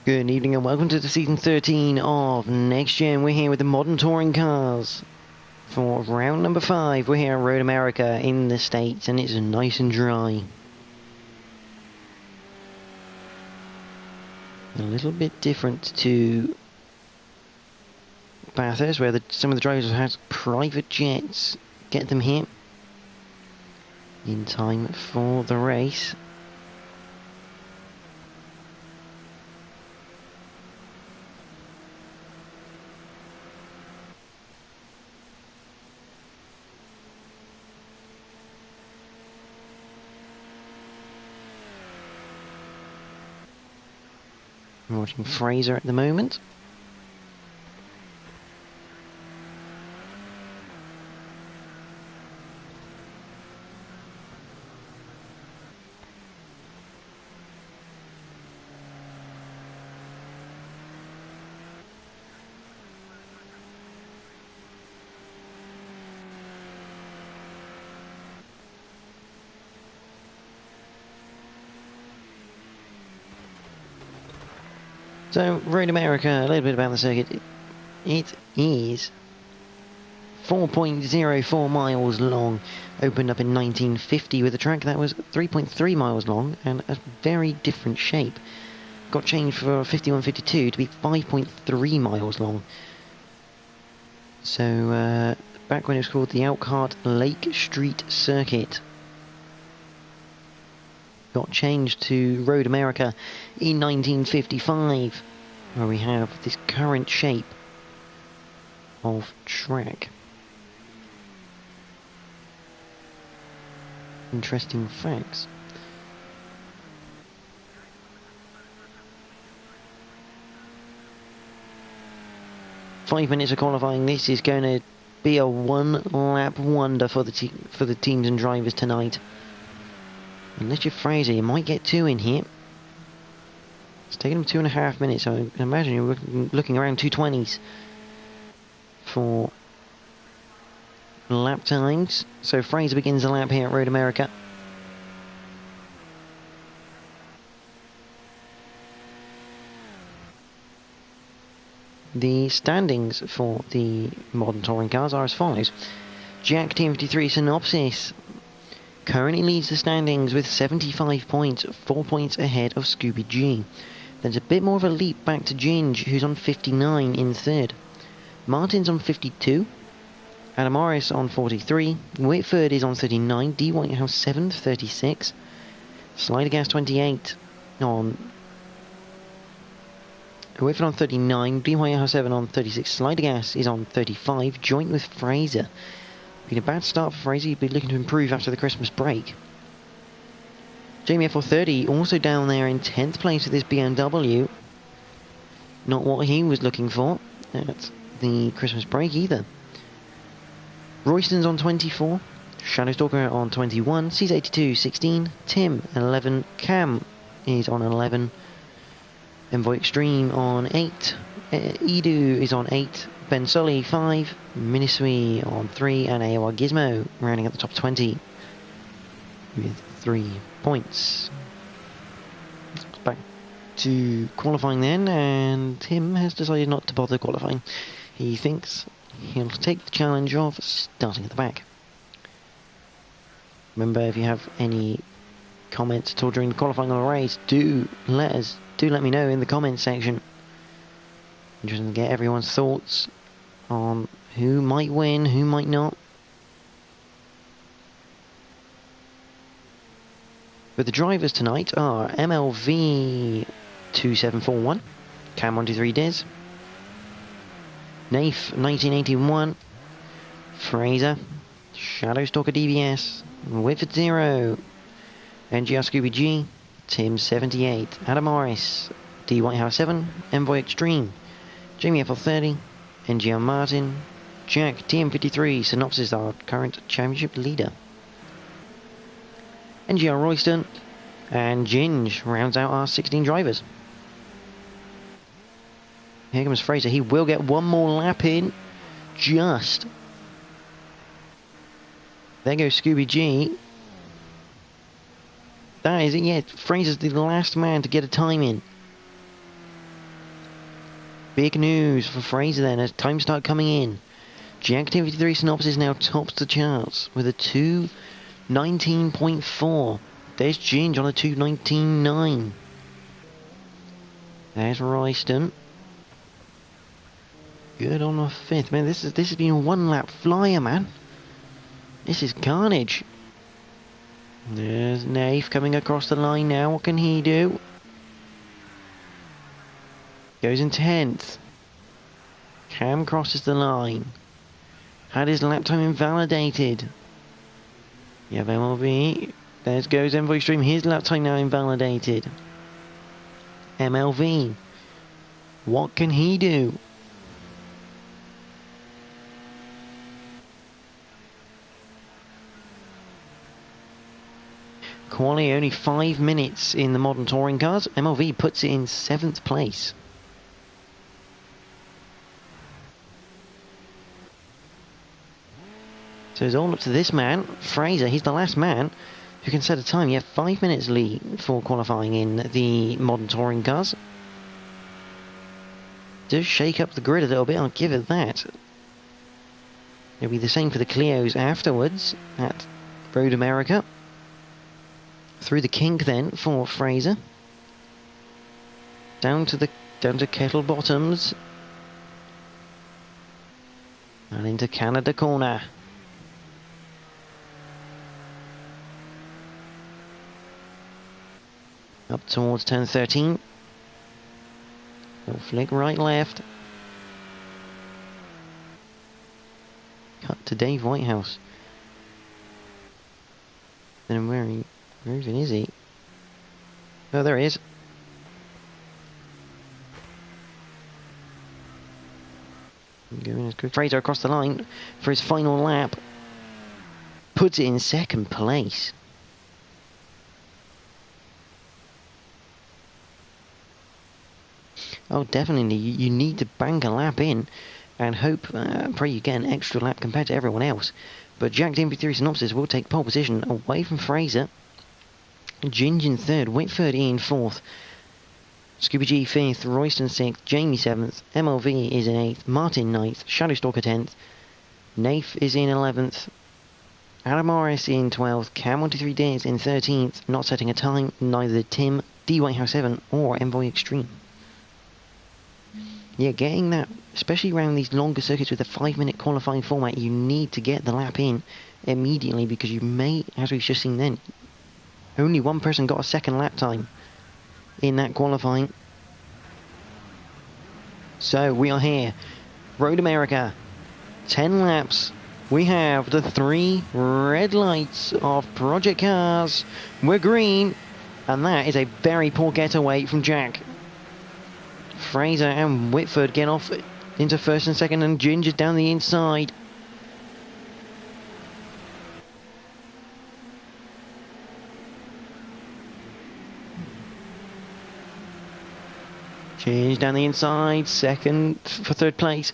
Good evening and welcome to the season 13 of Next Gen. We're here with the modern touring cars for round number 5. We're here at Road America in the States and it's nice and dry. A little bit different to Bathurst, where some of the drivers have had private jets get them here in time for the race. We're watching Fraser at the moment. So, Road America, a little bit about the circuit. It is 4.04 miles long, opened up in 1950 with a track that was 3.3 miles long and a very different shape. Got changed for 51-52 to be 5.3 miles long. So, back when it was called the Elkhart Lake Street Circuit. Got changed to Road America in 1955, where we have this current shape of track. Interesting facts. Five minutes of qualifying. This is going to be a one-lap wonder for the teams and drivers tonight. Unless you're Fraser, you might get two in here. It's taken them 2.5 minutes, so I imagine you're looking around 2:20s for lap times. So Fraser begins the lap here at Road America. The standings for the modern touring cars are as follows. Jack TM53 Synopsis currently leads the standings with 75 points, 4 points ahead of Scooby G. There's a bit more of a leap back to Ginge, who's on 59 in third. Martin's on 52. Adam Morris on 43. Whitford is on 39. D. Whitehouse 7th, 36. Slidergas 28 on... Whitford on 39. D. Whitehouse 7 on 36. Slidergas is on 35, joint with Fraser. Been a bad start for Fraser, he'd be looking to improve after the Christmas break. Jamie F430 also down there in 10th place with his BMW. Not what he was looking for at the Christmas break either. Royston's on 24. Shadowstalker on 21. C's82 16. Tim 11. Cam is on 11. Envoy Extreme on 8. Edu is on 8. Ben Sully 5, Minisui on 3, and AOR Gizmo rounding at the top 20 with 3 points. Back to qualifying then, and Tim has decided not to bother qualifying. He thinks he'll take the challenge of starting at the back. Remember, if you have any comments at all during the qualifying of the race, do let me know in the comments section. Interested to get everyone's thoughts on who might win, who might not. But the drivers tonight are MLV 2741, Cam 123 Diz, Naif 1981, Fraser, Shadowstalker DBS, Whitford 0, NGR Scooby G, Tim 78, Adam Morris, D Whitehouse 7, Envoy Extreme, Jamie FL30, NGR Martin, Jack TM53, Synopsis, our current championship leader. NGR Royston and Ginge rounds out our 16 drivers. Here comes Fraser. He will get one more lap in. Just. There goes Scooby G. That is it, yeah. Fraser's the last man to get a time in. Big news for Fraser then as time start coming in. G-Activity synopsis now tops the charts with a 2:19.4. There's Ginge on a 2:19.9. There's Royston. Good on the 5th. Man, this has been a one-lap flyer, man. This is carnage. There's Naif coming across the line now. What can he do? Goes in 10th. Cam crosses the line. Had his lap time invalidated. You have MLV. There goes Envoy Stream. His lap time now invalidated. MLV. What can he do? Quali only 5 minutes in the modern touring cars. MLV puts it in 7th place. So it's all up to this man, Fraser. He's the last man who can set a time. You have 5 minutes lead for qualifying in the modern touring cars. Does shake up the grid a little bit, I'll give it that. It'll be the same for the Clios afterwards at Road America. Through the kink then for Fraser. Down to Kettle Bottoms. And into Canada corner. Up towards turn 13. Little flick right left. Cut to Dave Whitehouse. Then where even is he? Oh, there he is. Going as quick. Fraser across the line for his final lap. Puts it in 2nd place. Oh, definitely. You need to bank a lap in and hope, pray you get an extra lap compared to everyone else. But Jack MP3 Synopsis will take pole position away from Fraser. Ginge in 3rd, Whitford in 4th. Scooby G 5th, Royston 6th, Jamie 7th, MLV is in 8th, Martin 9th, Shadowstalker 10th, Naif is in 11th, Adam Morris in 12th, Cam13 Days in 13th, not setting a time, neither Tim, D Whitehouse 7 or Envoy Extreme. Yeah, getting that, especially around these longer circuits with a 5-minute qualifying format, you need to get the lap in immediately because you may, as we've just seen then, only one person got a 2nd lap time in that qualifying. So we are here, Road America, 10 laps. We have the 3 red lights of Project Cars. We're green, and that is a very poor getaway from Jack. Fraser and Whitford get off into 1st and 2nd, and Ginger's down the inside. Ginge down the inside, 2nd for 3rd place.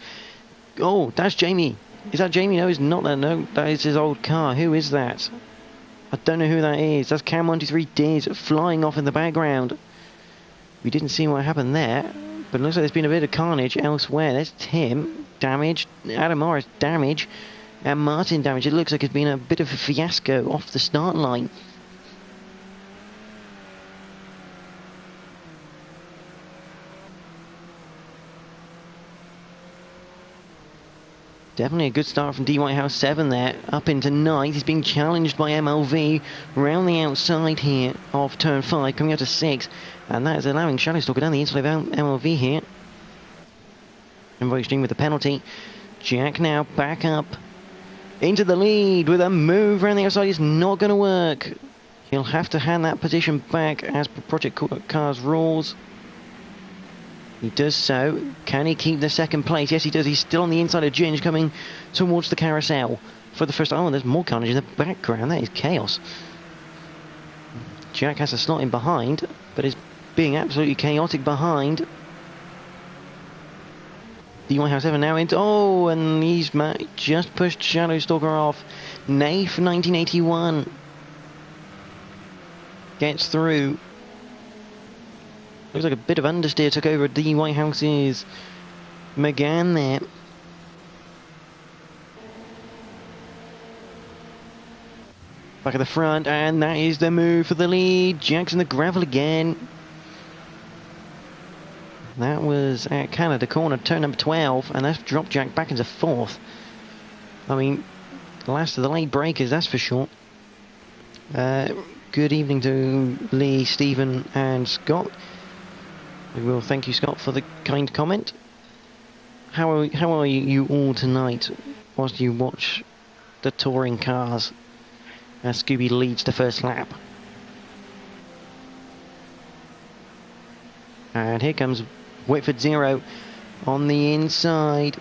Oh, that's Jamie. Is that Jamie? No, it's not that. No, that is his old car. Who is that? I don't know who that is. That's Cam13 Diz flying off in the background. We didn't see what happened there. But it looks like there's been a bit of carnage elsewhere. There's Tim, damage, Adam Morris, damage, and Martin, damage. It looks like it's been a bit of a fiasco off the start line. Definitely a good start from D Whitehouse 7 there, up into 9th. He's being challenged by MLV round the outside here of turn 5, coming out to 6. And that is allowing Shadowstalker down the inside of MLV here. Envoy Extreme with the penalty. Jack now back up into the lead with a move around the outside. It's not going to work. He'll have to hand that position back as per Project Cars rules. He does so. Can he keep the 2nd place? Yes, he does. He's still on the inside of Ginge, coming towards the carousel for the first time. Oh, there's more carnage in the background. That is chaos. Jack has to slot in behind, but is being absolutely chaotic behind. The Whitehouse 7 now into... Oh, and he's just pushed Shadowstalker off. Naif 1981 gets through. Looks like a bit of understeer took over D Whitehouse's McGann there. Back at the front, and that is the move for the lead. Jack's in the gravel again. That was at Canada Corner, turn number 12, and that's dropped Jack back into 4th. I mean, last of the late breakers, that's for sure. Good evening to Lee, Stephen, and Scott. We will thank you, Scott, for the kind comment. How are you all tonight whilst you watch the touring cars as Scooby leads the first lap? And here comes Whitford 0 on the inside.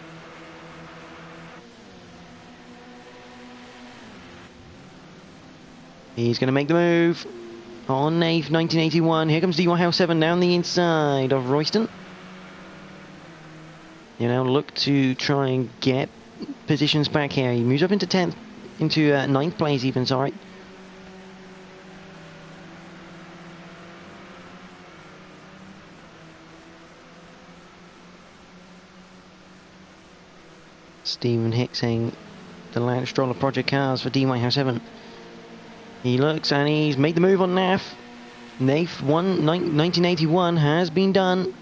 He's going to make the move on Nave 1981. Here comes DY 7 down the inside of Royston. You know, look to try and get positions back here. He moves up into 10th, into 9th place even, sorry. Stephen Hicksing, the Lance Stroller Project cars for DY 7. He looks and he's made the move on NAF. NAF 1981 has been done.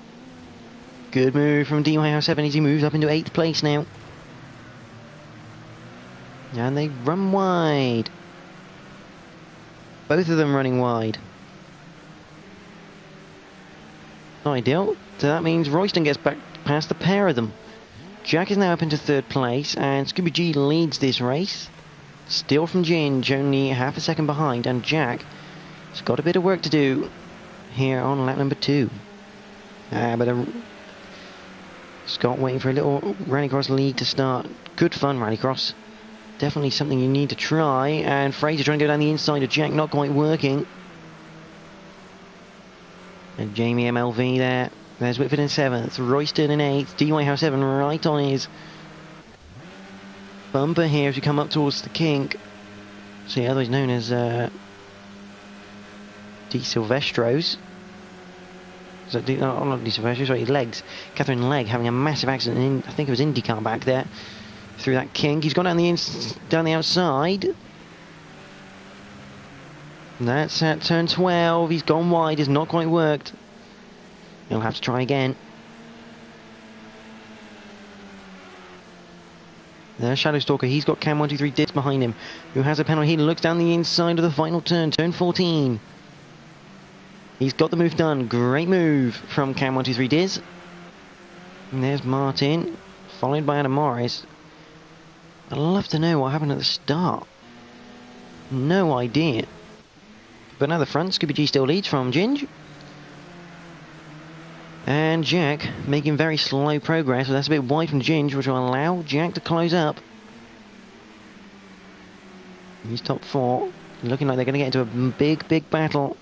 Good move from DY 7 as he moves up into 8th place now. And they run wide. Both of them running wide. Not ideal. So that means Royston gets back past the pair of them. Jack is now up into 3rd place, and Scooby G leads this race. Still from Ginge, only half a second behind, and Jack has got a bit of work to do here on lap number 2. But Scott waiting for a little Rallycross lead to start. Good fun, Rallycross. Definitely something you need to try, and Fraser trying to go down the inside of Jack, not quite working. And Jamie MLV there. There's Whitford in 7th, Royston in 8th, DY 7 right on his bumper here as we come up towards the kink. See, otherwise known as Di Silvestro's. So, not Di Silvestro, sorry, Legs. Catherine Legg having a massive accident in, I think it was IndyCar back there. Through that kink. He's gone down the outside. That's at turn 12. He's gone wide, has not quite worked. He'll have to try again. There's Shadow Stalker. He's got Cam 123 Diz behind him, who has a penalty. He looks down the inside of the final turn, turn 14. He's got the move done. Great move from Cam 123 Diz. And there's Martin, followed by Adam Morris. I'd love to know what happened at the start. No idea. But now the front, Scooby G still leads from Ginge. And Jack making very slow progress, but that's a bit wide from Ginge, which will allow Jack to close up. He's top 4, looking like they're going to get into a big battle.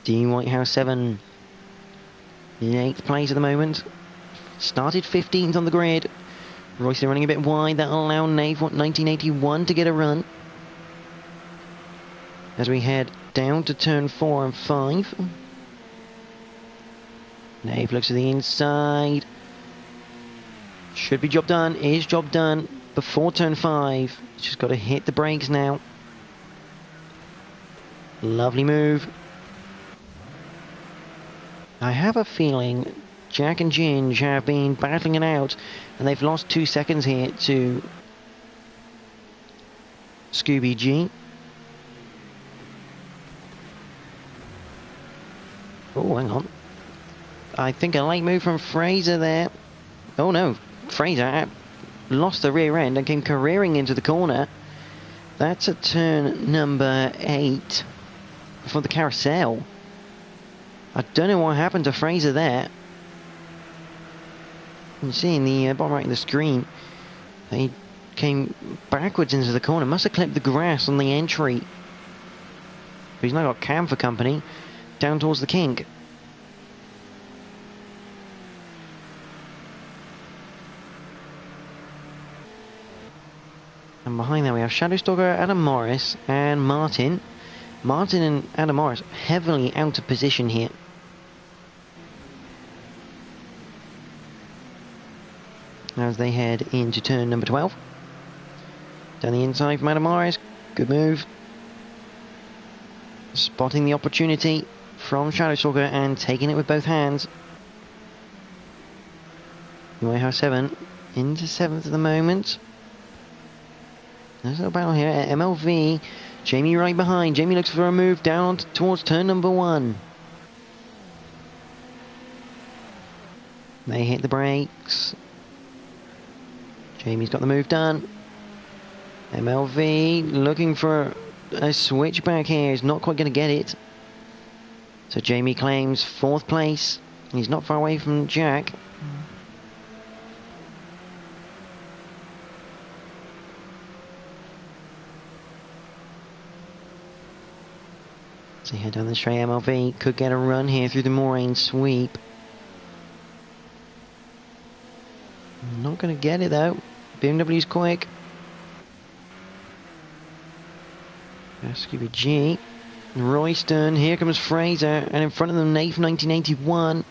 Dean Whitehouse 7 in 8th place at the moment. Started 15th on the grid. Royce running a bit wide, that'll allow Nave 1981 to get a run. As we head down to turn 4 and 5. Nave looks to the inside. Should be job done. Is job done before turn 5. Just got to hit the brakes now. Lovely move. I have a feeling Jack and Ginge have been battling it out, and they've lost 2 seconds here to Scooby G. Oh, hang on. I think a late move from Fraser there. Oh no, Fraser lost the rear end and came careering into the corner. That's at turn number 8 for the carousel. I don't know what happened to Fraser there. You see in the bottom right of the screen, he came backwards into the corner. Must have clipped the grass on the entry. But he's now got Cam for company. Down towards the kink. And behind that we have Shadow Stalker, Adam Morris and Martin. Martin and Adam Morris heavily out of position here. as they head into turn number 12. Down the inside from Adam Morris. Good move. Spotting the opportunity from Shadowstalker and taking it with both hands. You have 7 into 7th at the moment. There's a little battle here at MLV. Jamie right behind. Jamie looks for a move down towards turn number 1. They hit the brakes. Jamie's got the move done. MLV looking for a switchback here. He's not quite going to get it. So Jamie claims 4th place. He's not far away from Jack. So head down the straight. MLV could get a run here through the Moraine sweep. Not going to get it though. BMW's quick. Scooby G. Royston. Here comes Fraser. And in front of them, Nath 1981.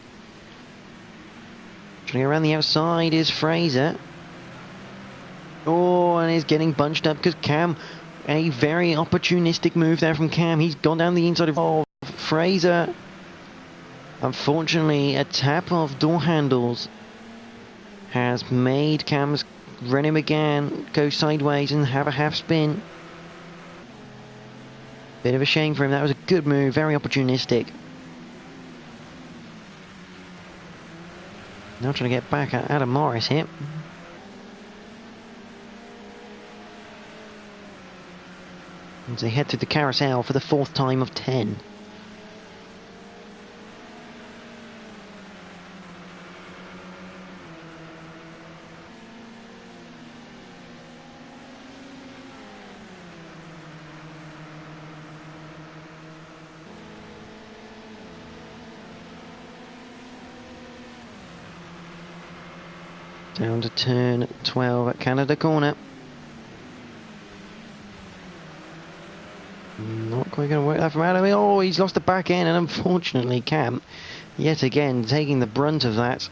Trying to get around the outside is Fraser. Oh, and he's getting bunched up because Cam. A very opportunistic move there from Cam. He's gone down the inside of Fraser. Unfortunately, a tap of door handles has made Cam's run him again, go sideways and have a half spin. Bit of a shame for him. That was a good move, very opportunistic. Now trying to get back at Adam Morris here. As they head through the carousel for the 4th time of 10. Down to turn 12 at Canada Corner. Not quite going to work that from Adam. Oh, he's lost the back end, and unfortunately Cam, yet again, taking the brunt of that.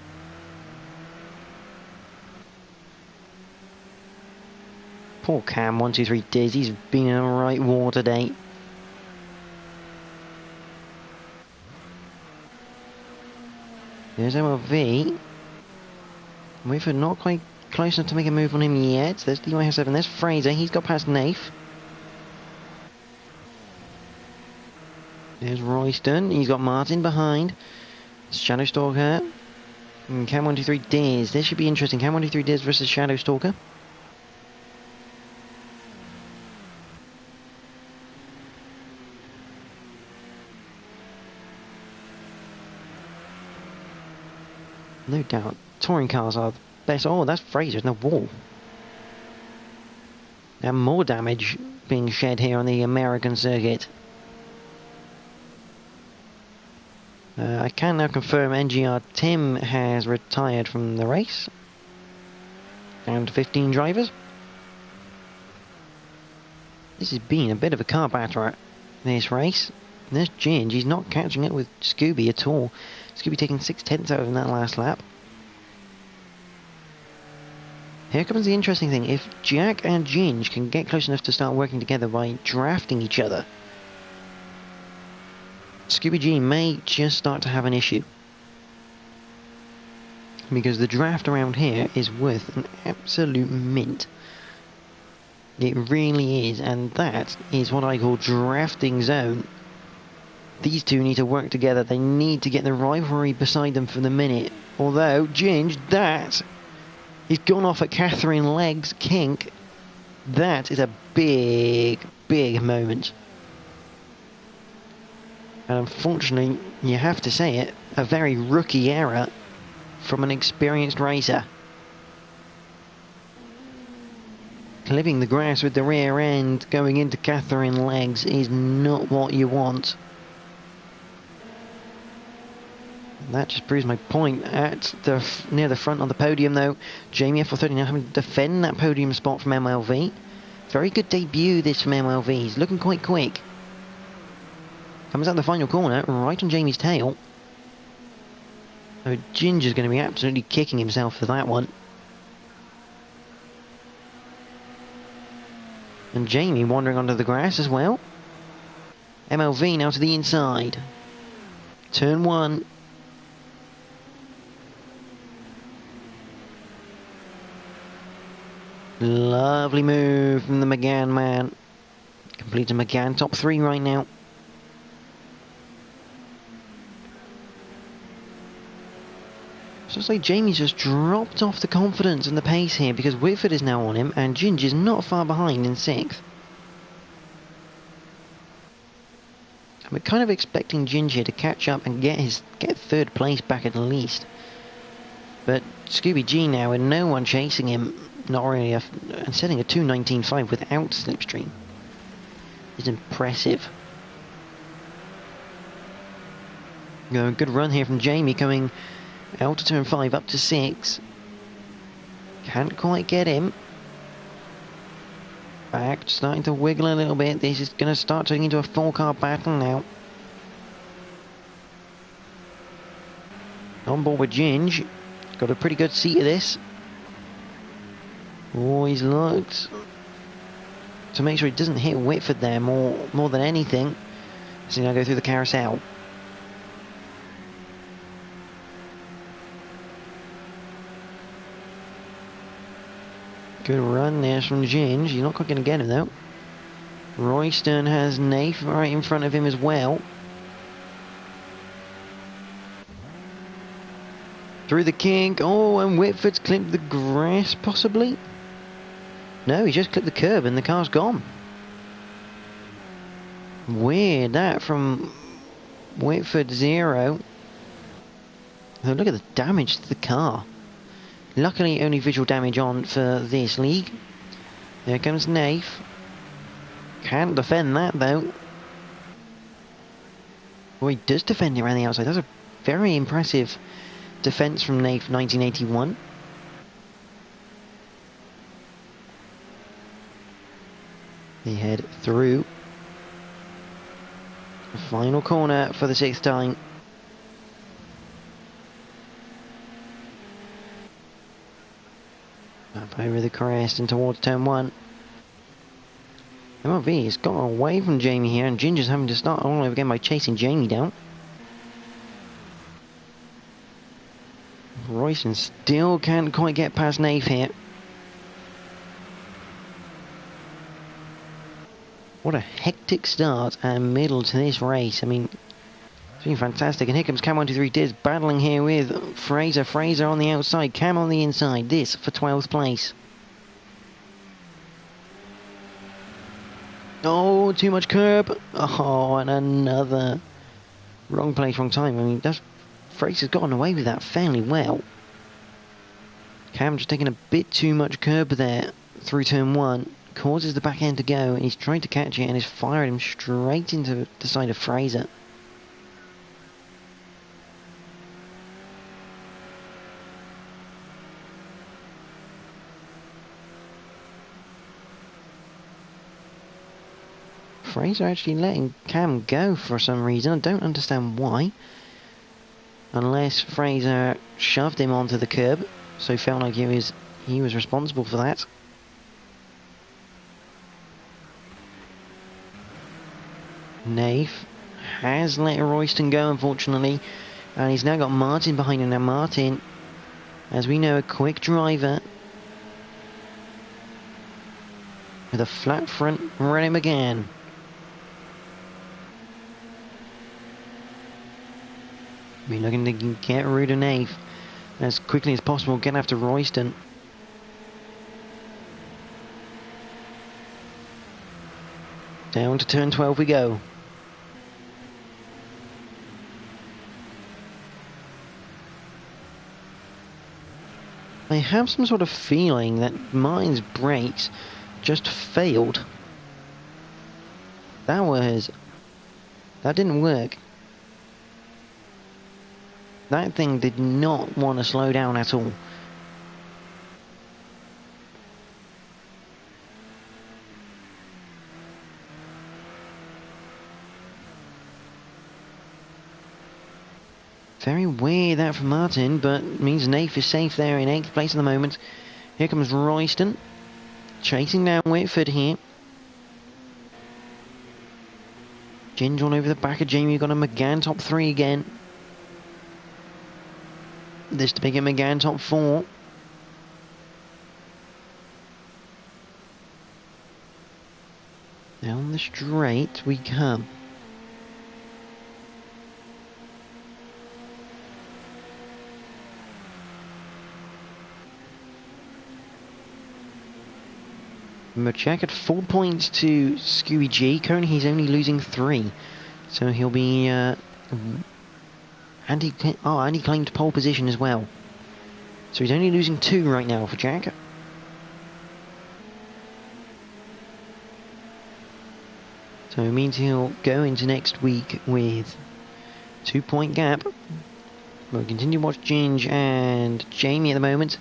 Poor Cam, 1, 2, 3 Diz. He's been in a right war today. There's MLV. Wayford not quite close enough to make a move on him yet. There's DY7. There's Fraser. He's got past Nath. There's Royston. He's got Martin behind. Shadowstalker. And Cam 123 Diz. This should be interesting. Cam 123 Diz versus Shadowstalker. No doubt. Touring cars are the best. Oh, that's Fraser in the wall. And more damage being shed here on the American circuit. I can now confirm NGR Tim has retired from the race. Down to 15 drivers. This has been a bit of a car batterer, this race. And there's Ginge. He's not catching it with Scooby at all. Scooby taking 6/10 out of that last lap. Here comes the interesting thing. If Jack and Ginge can get close enough to start working together by drafting each other, Scooby G may just start to have an issue. Because the draft around here is worth an absolute mint. It really is, and that is what I call drafting zone. These two need to work together. They need to get the rivalry beside them for the minute. Although, Ginge, he's gone off at Catherine Legg's kink. That is a big, big moment. And unfortunately, you have to say it, a very rookie error from an experienced racer. Clipping the grass with the rear end going into Catherine Legs is not what you want. And that just proves my point. Near the front on the podium though, Jamie F13 now having to defend that podium spot from MLV. Very good debut this from MLV. He's looking quite quick. Comes out the final corner, right on Jamie's tail. So Ginger's going to be absolutely kicking himself for that one. And Jamie wandering onto the grass as well. MLV now to the inside. Turn 1. Lovely move from the McGann man. Completes a McGann top 3 right now. So it's like Jamie's just dropped off the confidence and the pace here because Whitford is now on him and Ginge is not far behind in 6th. We're kind of expecting Ginge here to catch up and get 3rd place back at least. But Scooby G now with no one chasing him, not really, and setting a 2:19.5 without slipstream is impressive. Good run here from Jamie coming out to turn 5 up to 6. Can't quite get him. Back, starting to wiggle a little bit. This is going to start turning into a 4-car battle now. On board with Ginge. Got a pretty good seat of this. Oh, he's looked to make sure he doesn't hit Whitford there more than anything. So now go through the carousel. Good run there from Ginge. You're not quite going to get him though. Royston has Nath right in front of him as well. Through the kink. Oh, and Whitford's clipped the grass possibly. No, he just clipped the curb and the car's gone. Weird that from Whitford 0. Oh, look at the damage to the car. Luckily, only visual damage on for this league. There comes Nath. Can't defend that, though. Well, he does defend it around the outside. That's a very impressive defence from Nath, 1981. They head through. The final corner for the 6th time. Up over the crest and towards turn 1. MLV has got away from Jamie here, and Ginger's having to start all over again by chasing Jamie down. Royston still can't quite get past Nath here. What a hectic start and middle to this race. I mean, it's been fantastic. And here comes Cam 123 Diz battling here with Fraser. Fraser on the outside, Cam on the inside. This for 12th place. Oh, too much curb. Oh, and another wrong place, wrong time. I mean, Fraser's gotten away with that fairly well. Cam just taking a bit too much curb there through turn 1. Causes the back end to go, and he's trying to catch it and is firing him straight into the side of Fraser. Fraser actually letting Cam go for some reason. I don't understand why. Unless Fraser shoved him onto the curb, so felt like he was responsible for that. Nath has let Royston go, unfortunately, and he's now got Martin behind him. Now Martin, as we know, a quick driver with a flat front, ready again. We're looking to get rid of Nath as quickly as possible, get after Royston. Down to turn 12 we go. I have some sort of feeling that Martin's brakes just failed. That didn't work. That thing did not want to slow down at all. Very weird that from Martin, but means Nath is safe there in 8th place at the moment. Here comes Royston, chasing down Whitford here. Ginge all over the back of Jamie. We've got a McGann top 3 again. This to make it McGann top 4. Down the straight we come. Check at 4 points to Scooby G. Currently he's only losing 3. So he'll be... and he claimed pole position as well. So he's only losing 2 right now for Jack. So it means he'll go into next week with 2-point gap. We'll continue to watch Ginge and Jamie at the moment.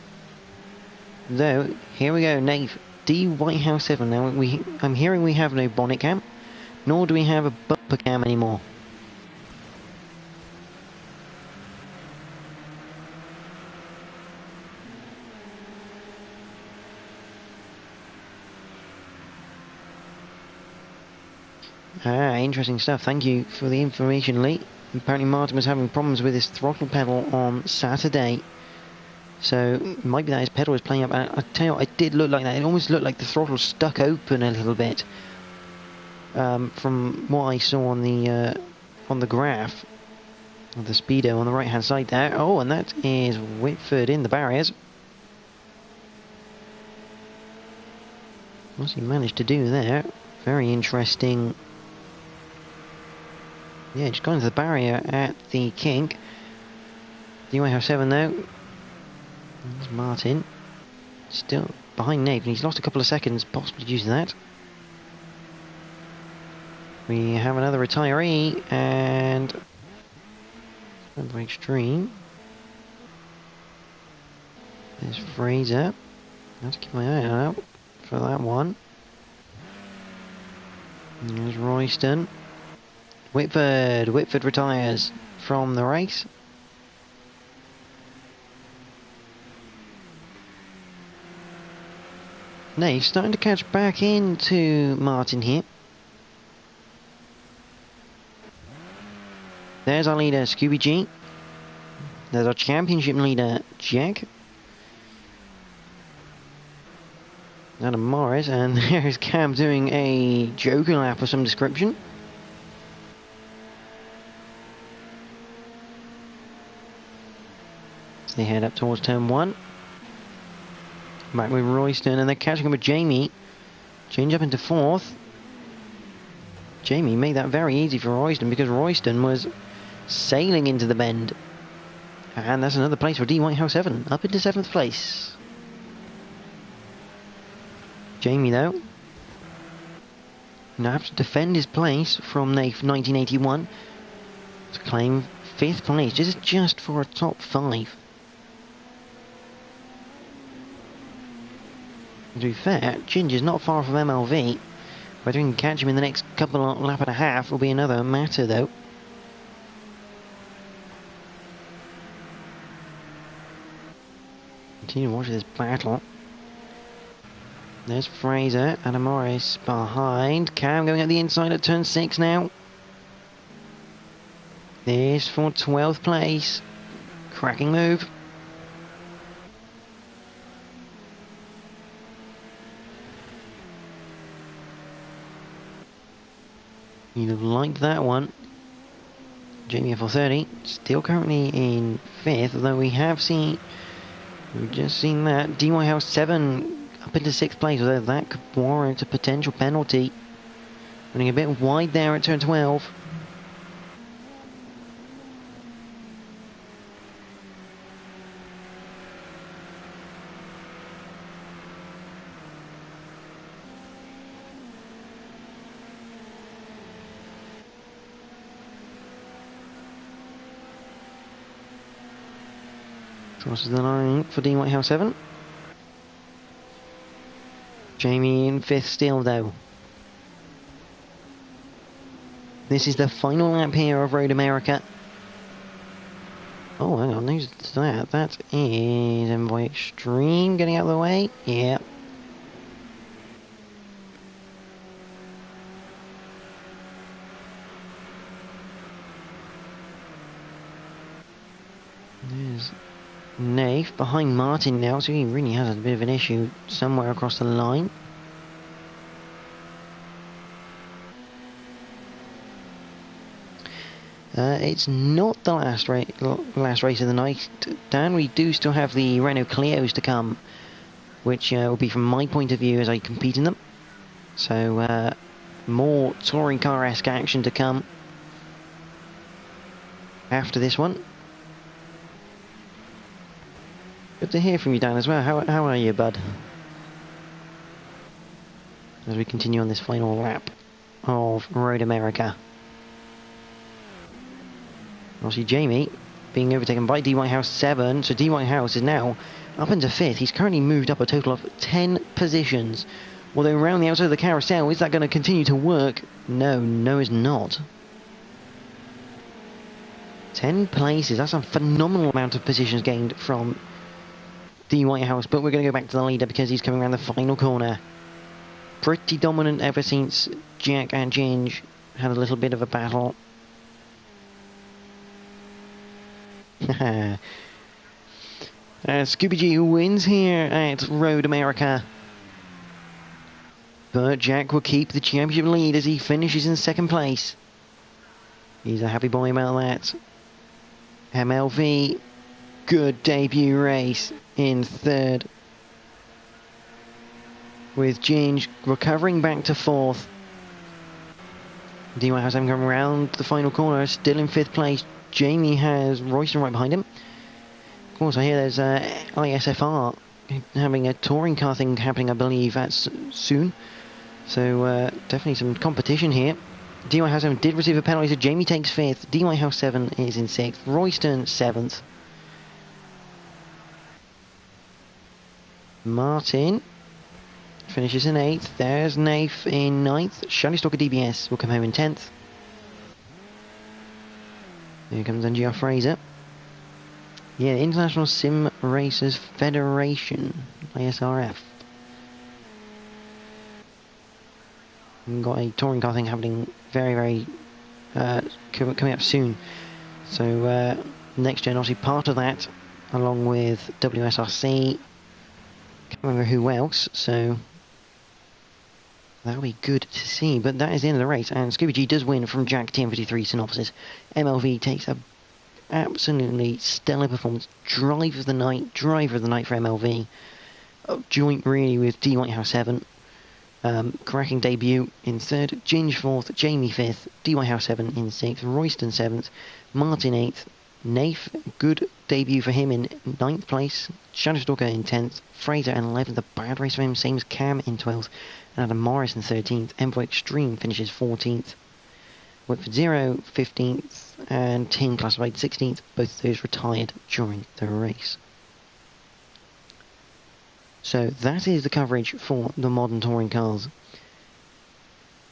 Though, here we go, Nave. D Whitehouse 7. Now, I'm hearing we have no bonnet cam, nor do we have a bumper cam anymore. Interesting stuff. Thank you for the information, Lee. Apparently Martin was having problems with his throttle pedal on Saturday. So, it might be that his pedal was playing up. I tell you what, it did look like that. It almost looked like the throttle stuck open a little bit. From what I saw on the graph of the speedo on the right hand side there. Oh, and that is Whitford in the barriers. What's he managed to do there? Very interesting. Yeah, just gone into the barrier at the kink. The Whitehouse 7 though. There's Martin. Still behind Nate, and he's lost a couple of seconds, possibly due to that. We have another retiree, and... By extreme. There's Fraser. I have to keep my eye out for that one. And there's Royston. Whitford retires from the race. Now he's starting to catch back into Martin here. There's our leader, Scooby G. There's our championship leader, Jack. Adam Morris, and there's Cam doing a joker lap of some description. So they head up towards turn 1. Back with Royston, and they're catching up with Jamie. Change up into 4th. Jamie made that very easy for Royston because Royston was sailing into the bend. And that's another place for D Whitehouse 7, up into 7th place. Jamie, though, now has to defend his place from 1981 to claim 5th place, just for a top 5. To be fair, Ginger's not far from MLV. Whether we can catch him in the next couple of lap and a half will be another matter, though. Continue to watch this battle. There's Fraser, Adam Morris behind. Cam going at the inside at turn 6 now. This for 12th place. Cracking move. You'd have liked that one. Jamie F430 still currently in 5th, although we've just seen that. D Whitehouse 7 up into 6th place, although that could warrant a potential penalty. Running a bit wide there at turn 12. Crosses the line for D Whitehouse 7. Jamie in 5th still, though. This is the final lap here of Road America. Oh, hang on, who's that? That is Envoy Extreme getting out of the way. Yeah. Nath behind Martin now, so he really has a bit of an issue somewhere across the line. It's not the last race of the night, Dan. We do still have the Renault Clios to come, which will be from my point of view as I compete in them. So more touring car-esque action to come after this one. Good to hear from you, Dan, as well. How are you, bud? As we continue on this final lap of Road America. Obviously, Jamie being overtaken by D. Whitehouse 7. So D. Whitehouse is now up into 5th. He's currently moved up a total of 10 positions. Although around the outside of the carousel, is that going to continue to work? No, it's not. 10 places. That's a phenomenal amount of positions gained from D. Whitehouse. But we're going to go back to the leader because he's coming around the final corner. Pretty dominant ever since Jack and Ginge had a little bit of a battle. Scooby G who wins here at Road America. But Jack will keep the championship lead as he finishes in 2nd place. He's a happy boy about that. MLV, good debut race in 3rd. With Ginge recovering back to 4th. D. Whitehouse having come around the final corner, still in 5th place. Jamie has Royston right behind him. Of course, I hear there's ISFR having a touring car thing happening, I believe, that's soon. So definitely some competition here. D. Whitehouse 7 did receive a penalty, so Jamie takes 5th. D. Whitehouse 7 is in 6th. Royston 7th. Martin finishes in 8th. There's Nath in 9th. Shiny Stalker DBS will come home in 10th. Here comes NGR Fraser. Yeah, International Sim Racers Federation, ISRF. We've got a touring car thing happening very coming up soon. So NXTGEN obviously part of that, along with WSRC. Can't remember who else, so that'll be good to see. But that is the end of the race, and Scooby G does win from Jack TM53 Synopsis. MLV takes a absolutely stellar performance. Driver of the night for MLV. Joint really with D. Whitehouse 7. Cracking debut in 3rd. Ginge 4th. Jamie 5th. D. Whitehouse 7 in 6th. Royston 7th. Martin 8th. Nath, good debut for him in 9th place. Shadowstalker in 10th. Fraser in 11th. A bad race for him, same as Cam in 12th. And Adam Morris in 13th. Envoy Extreme finishes 14th. Whitford 0, 15th. And Tim classified 16th. Both of those retired during the race. So that is the coverage for the modern touring cars.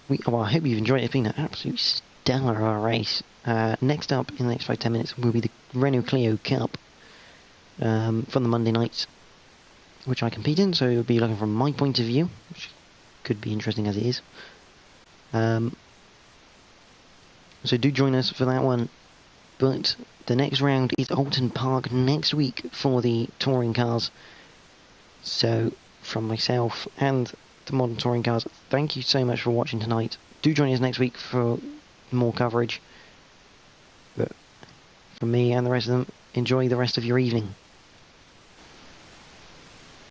Well, I hope you've enjoyed it. It's been an absolutely stellar race. Next up in the next 5-10 minutes will be the Renault Clio Cup from the Monday nights, which I compete in. So it'll be looking from my point of view, which could be interesting as it is. So do join us for that one. But the next round is Alton Park next week for the touring cars. So from myself and the modern touring cars, thank you so much for watching tonight. Do join us next week for more coverage. But from me and the rest of them, enjoy the rest of your evening.